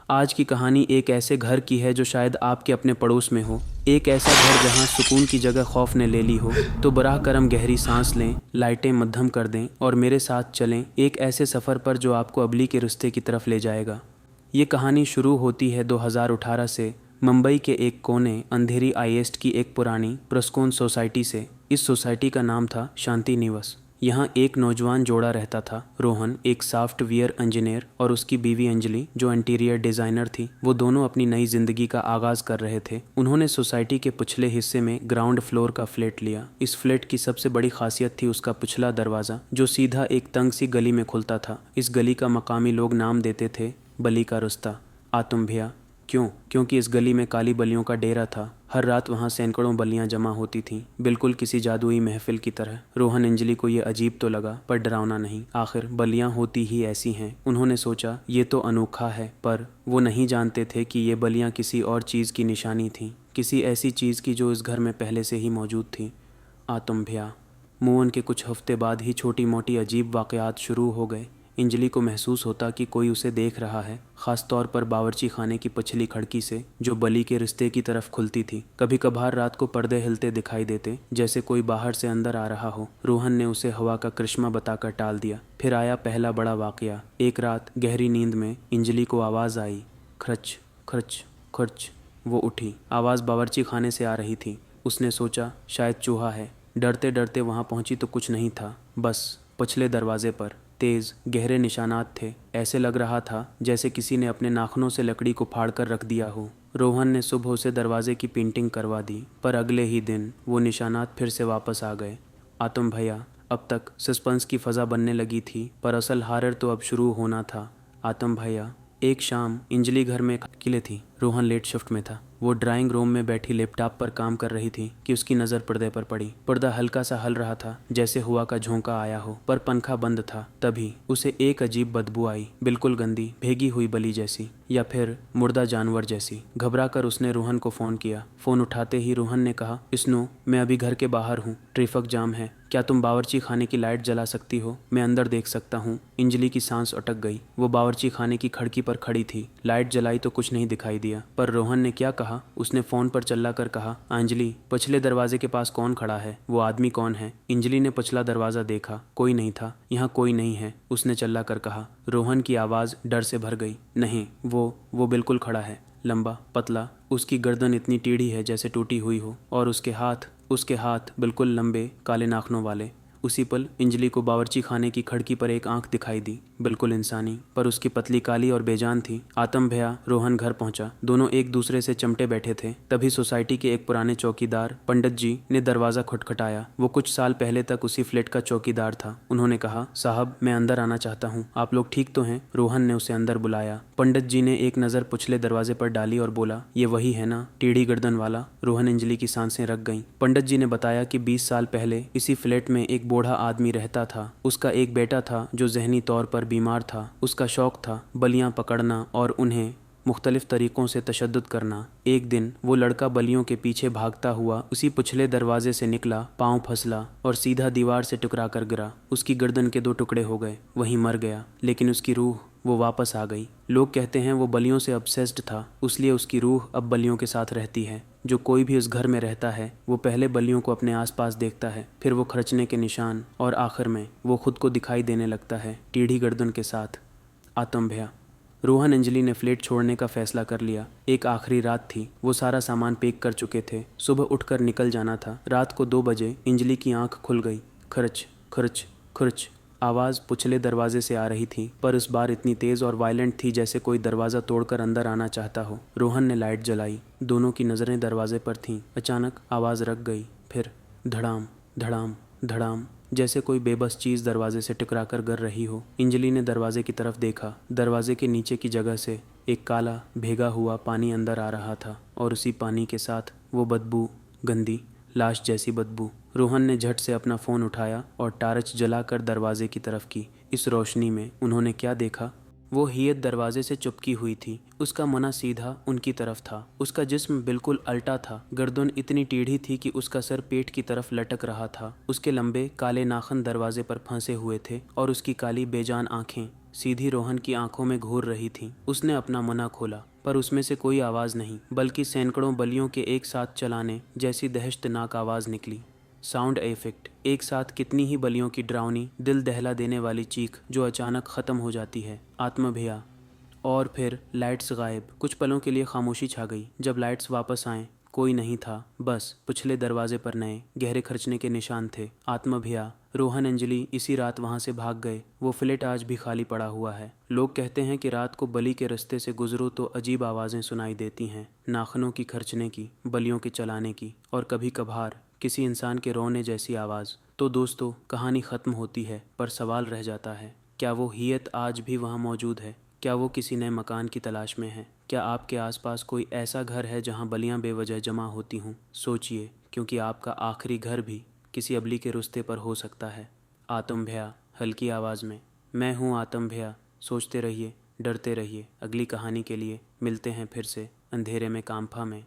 आज की कहानी एक ऐसे घर की है जो शायद आपके अपने पड़ोस में हो। एक ऐसा घर जहां सुकून की जगह खौफ ने ले ली हो। तो बराह करम गहरी सांस लें, लाइटें मद्धम कर दें और मेरे साथ चलें एक ऐसे सफ़र पर जो आपको अबली के रिश्ते की तरफ ले जाएगा। ये कहानी शुरू होती है 2018 से, मुंबई के एक कोने अंधेरी ईस्ट की एक पुरानी प्रस्कोन सोसाइटी से। इस सोसाइटी का नाम था शांति निवास। यहाँ एक नौजवान जोड़ा रहता था, रोहन एक सॉफ्टवेयर इंजीनियर और उसकी बीवी अंजलि जो इंटीरियर डिज़ाइनर थी। वो दोनों अपनी नई ज़िंदगी का आगाज़ कर रहे थे। उन्होंने सोसाइटी के पिछले हिस्से में ग्राउंड फ्लोर का फ्लैट लिया। इस फ्लैट की सबसे बड़ी खासियत थी उसका पिछला दरवाज़ा जो सीधा एक तंग सी गली में खुलता था। इस गली का मकामी लोग नाम देते थे बली का रास्ता, आतम भैया। क्यों? क्योंकि इस गली में काली बलियों का डेरा था। हर रात वहाँ सैकड़ों बलियाँ जमा होती थीं, बिल्कुल किसी जादुई महफिल की तरह। रोहन अंजलि को ये अजीब तो लगा पर डरावना नहीं। आखिर बलियाँ होती ही ऐसी हैं। उन्होंने सोचा ये तो अनोखा है, पर वो नहीं जानते थे कि ये बलियाँ किसी और चीज़ की निशानी थीं, किसी ऐसी चीज़ की जो इस घर में पहले से ही मौजूद थी। आतम भैया। मुअन के कुछ हफ्ते बाद ही छोटी मोटी अजीब वाक़यात शुरू हो गए। अंजलि को महसूस होता कि कोई उसे देख रहा है, ख़ास तौर पर बावर्ची खाने की पिछली खिड़की से जो बली के रिश्ते की तरफ खुलती थी। कभी कभार रात को पर्दे हिलते दिखाई देते, जैसे कोई बाहर से अंदर आ रहा हो। रोहन ने उसे हवा का करिश्मा बताकर टाल दिया। फिर आया पहला बड़ा वाक़या। एक रात गहरी नींद में अंजलि को आवाज़ आई, खर्च खर्च खर्च। वो उठी। आवाज़ बावर्ची खाने से आ रही थी। उसने सोचा शायद चूहा है। डरते डरते वहाँ पहुँची तो कुछ नहीं था, बस पिछले दरवाजे पर तेज़ गहरे निशानात थे। ऐसे लग रहा था जैसे किसी ने अपने नाखूनों से लकड़ी को फाड़ कर रख दिया हो। रोहन ने सुबह से दरवाजे की पेंटिंग करवा दी, पर अगले ही दिन वो निशानात फिर से वापस आ गए। आतम भैया। अब तक सस्पेंस की फ़ज़ा बनने लगी थी, पर असल हारर तो अब शुरू होना था। आतम भैया। एक शाम अंजलि घर में अकेले थी। रोहन लेट शिफ्ट में था। वो ड्राइंग रूम में बैठी लैपटॉप पर काम कर रही थी कि उसकी नज़र पर्दे पर पड़ी। पर्दा हल्का सा हल रहा था, जैसे हवा का झोंका आया हो, पर पंखा बंद था। तभी उसे एक अजीब बदबू आई, बिल्कुल गंदी, भीगी हुई बली जैसी, या फिर मुर्दा जानवर जैसी। घबरा कर उसने रोहन को फ़ोन किया। फ़ोन उठाते ही रोहन ने कहा, स्नो, मैं अभी घर के बाहर हूँ, ट्रैफिक जाम है। क्या तुम बावर्ची खाने की लाइट जला सकती हो? मैं अंदर देख सकता हूँ। अंजलि की सांस अटक गई। वो बावर्ची खाने की खिड़की पर खड़ी थी। लाइट जलाई तो कुछ नहीं दिखाई दिया, पर रोहन ने क्या कहा? उसने फ़ोन पर चिल्ला कर कहा, अंजलि, पिछले दरवाजे के पास कौन खड़ा है? वो आदमी कौन है? अंजलि ने पिछला दरवाज़ा देखा। कोई नहीं था। यहाँ कोई नहीं है, उसने चिल्ला कर कहा। रोहन की आवाज़ डर से भर गई। नहीं, वो बिल्कुल खड़ा है, लंबा, पतला। उसकी गर्दन इतनी टेढ़ी है जैसे टूटी हुई हो, और उसके हाथ बिल्कुल लंबे काले नाखूनों वाले। उसी पल अंजलि को बावर्ची खाने की खिड़की पर एक आंख दिखाई दी, बिल्कुल इंसानी, पर उसकी पतली काली और बेजान थी। आतम भैया। रोहन घर पहुंचा। दोनों एक दूसरे से चिमटे बैठे थे। तभी सोसाइटी के एक पुराने चौकीदार पंडित जी ने दरवाज़ा खटखटाया। वो कुछ साल पहले तक उसी फ्लैट का चौकीदार था। उन्होंने कहा, साहब, मैं अंदर आना चाहता हूँ। आप लोग ठीक तो हैं? रोहन ने उसे अंदर बुलाया। पंडित जी ने एक नज़र पिछले दरवाजे पर डाली और बोला, ये वही है ना, टेढ़ी गर्दन वाला? रोहन अंजलि की सांसें रक गईं। पंडित जी ने बताया कि 20 साल पहले इसी फ्लैट में एक बूढ़ा आदमी रहता था। उसका एक बेटा था जो जहनी तौर पर बीमार था। उसका शौक था बलियां पकड़ना और उन्हें मुख्तलिफ तरीक़ों से तशद्दुद करना। एक दिन वो लड़का बलियों के पीछे भागता हुआ उसी पिछले दरवाजे से निकला, पाँव फिसला और सीधा दीवार से टकरा कर गिरा। उसकी गर्दन के 2 टुकड़े हो गए, वहीं मर गया। लेकिन उसकी रूह वो वापस आ गई। लोग कहते हैं वो बलियों से ऑब्सेस्ड था, इसलिए उसकी रूह अब बलियों के साथ रहती है। जो कोई भी उस घर में रहता है वो पहले बलियों को अपने आसपास देखता है, फिर वो खर्चने के निशान, और आखिर में वो खुद को दिखाई देने लगता है, टेढ़ी गर्दन के साथ। आतम भैया। रोहन अंजलि ने फ्लैट छोड़ने का फैसला कर लिया। एक आखिरी रात थी। वो सारा सामान पैक कर चुके थे। सुबह उठकर निकल जाना था। रात को 2 बजे अंजलि की आंख खुल गई। खर्च खर्च खर्च। आवाज़ पिछले दरवाजे से आ रही थी, पर इस बार इतनी तेज़ और वायलेंट थी जैसे कोई दरवाज़ा तोड़कर अंदर आना चाहता हो। रोहन ने लाइट जलाई। दोनों की नज़रें दरवाजे पर थीं। अचानक आवाज़ रुक गई। फिर धड़ाम धड़ाम धड़ाम, जैसे कोई बेबस चीज़ दरवाजे से टकरा कर गिर रही हो। अंजलि ने दरवाजे की तरफ देखा। दरवाजे के नीचे की जगह से एक काला भीगा हुआ पानी अंदर आ रहा था, और उसी पानी के साथ वो बदबू, गंदी लाश जैसी बदबू। रोहन ने झट से अपना फ़ोन उठाया और टार्च जलाकर दरवाजे की तरफ की। इस रोशनी में उन्होंने क्या देखा? वो हियत दरवाजे से चिपकी हुई थी। उसका मुंह सीधा उनकी तरफ था। उसका जिस्म बिल्कुल अल्टा था। गर्दन इतनी टेढ़ी थी कि उसका सर पेट की तरफ लटक रहा था। उसके लंबे काले नाखून दरवाजे पर फंसे हुए थे, और उसकी काली बेजान आंखें सीधी रोहन की आंखों में घूर रही थीं। उसने अपना मना खोला, पर उसमें से कोई आवाज़ नहीं, बल्कि सैकड़ों बलियों के एक साथ चलाने जैसी दहशतनाक आवाज़ निकली। Sound effect. एक साथ कितनी ही बलियों की डरावनी, दिल दहला देने वाली चीख जो अचानक ख़त्म हो जाती है। आत्म भैया। और फिर लाइट्स गायब। कुछ पलों के लिए खामोशी छा गई। जब लाइट्स वापस आए, कोई नहीं था, बस पिछले दरवाजे पर नए गहरे खर्चने के निशान थे। आत्मा भैया, रोहन अंजलि इसी रात वहाँ से भाग गए। वो फ्लैट आज भी खाली पड़ा हुआ है। लोग कहते हैं कि रात को बलि के रास्ते से गुजरो तो अजीब आवाज़ें सुनाई देती हैं, नाखनों की खर्चने की, बलियों के चलाने की, और कभी कभार किसी इंसान के रोने जैसी आवाज़। तो दोस्तों, कहानी ख़त्म होती है, पर सवाल रह जाता है, क्या वो हियत आज भी वहाँ मौजूद है? क्या वो किसी नए मकान की तलाश में है? क्या आपके आसपास कोई ऐसा घर है जहां बलियां बेवजह जमा होती हों? सोचिए, क्योंकि आपका आखिरी घर भी किसी अबली के रुस्ते पर हो सकता है। आत्म भैया हल्की आवाज़ में। मैं हूँ आत्म भैया। सोचते रहिए, डरते रहिए। अगली कहानी के लिए मिलते हैं फिर से अंधेरे में काम्फा में।